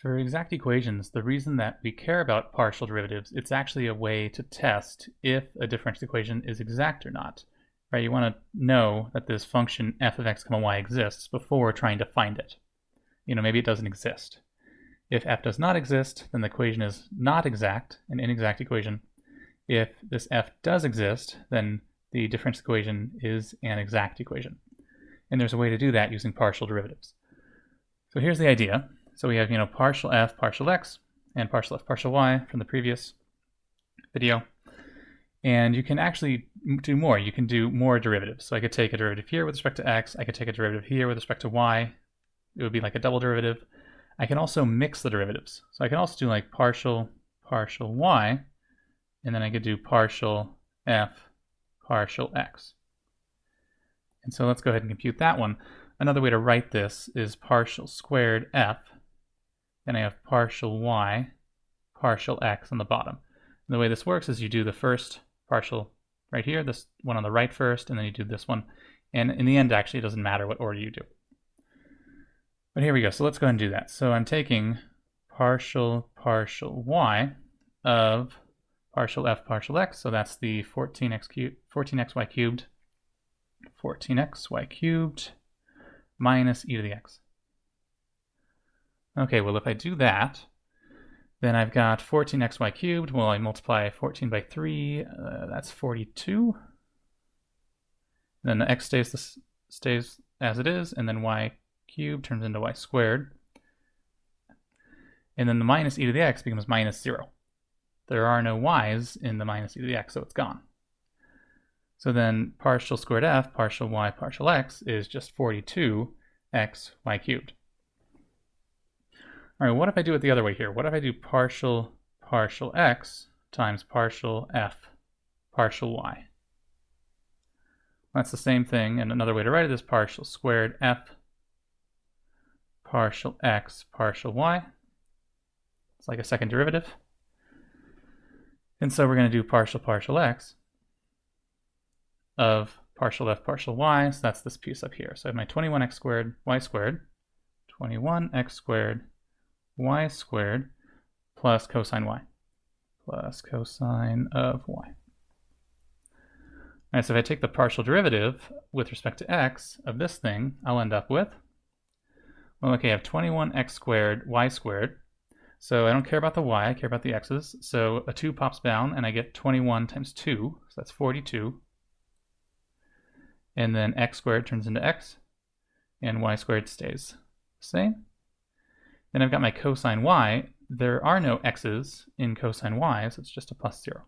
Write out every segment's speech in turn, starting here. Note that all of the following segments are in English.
For exact equations, the reason that we care about partial derivatives, it's actually a way to test if a differential equation is exact or not. Right? You want to know that this function f of x comma y exists before trying to find it. Maybe it doesn't exist. If f does not exist, then the equation is not exact, an inexact equation. If this f does exist, then the differential equation is an exact equation. And there's a way to do that using partial derivatives. So here's the idea. So we have, partial f, partial x, and partial f, partial y from the previous video. And you can actually do more. You can do more derivatives. So I could take a derivative here with respect to x. I could take a derivative here with respect to y. It would be like a double derivative. I can also mix the derivatives. So I can also do like partial y, and then I could do partial f, partial x. And so let's go ahead and compute that one. Another way to write this is partial squared f. Then I have partial y, partial x on the bottom. And the way this works is you do the first partial right here, this one on the right first, and then you do this one. And in the end, actually, it doesn't matter what order you do. But here we go. So let's go ahead and do that. So I'm taking partial y of partial f, partial x. So that's the 14xy cubed minus e to the x. Okay, well, if I do that, then I've got 14xy cubed. Well, I multiply 14 by 3. That's 42. Then the x stays as it is, and then y cubed turns into y squared. And then the minus e to the x becomes minus 0. There are no y's in the minus e to the x, so it's gone. So then partial squared f, partial y, partial x is just 42x y cubed. All right, what if I do it the other way here? What if I do partial x times partial f, partial y? That's the same thing, and another way to write it is partial squared f, partial x, partial y. It's like a second derivative. And so we're going to do partial x of partial f, partial y. So that's this piece up here. So I have my 21x squared, y squared, 21x squared, y squared plus cosine y, plus cosine of y. All right, so if I take the partial derivative with respect to x of this thing, I'll end up with, well, okay, I have 21x squared, y squared. So I don't care about the y, I care about the x's. So a 2 pops down, and I get 21 times 2, so that's 42. And then x squared turns into x, and y squared stays the same. Then I've got my cosine y. There are no x's in cosine y, so it's just a plus 0.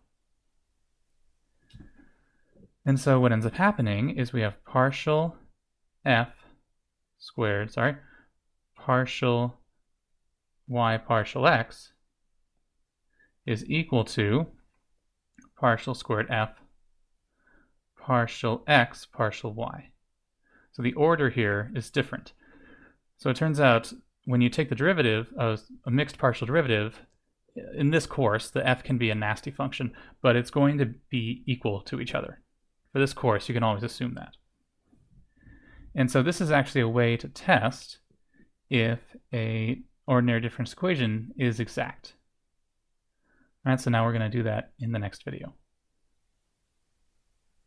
And so what ends up happening is we have partial f squared, partial y partial x is equal to partial squared f, partial x, partial y. So the order here is different. So it turns out when you take the derivative of a mixed partial derivative, in this course, the f can be a nasty function, but it's going to be equal to each other. For this course, you can always assume that. And so this is actually a way to test if an ordinary differential equation is exact. All right, so now we're going to do that in the next video.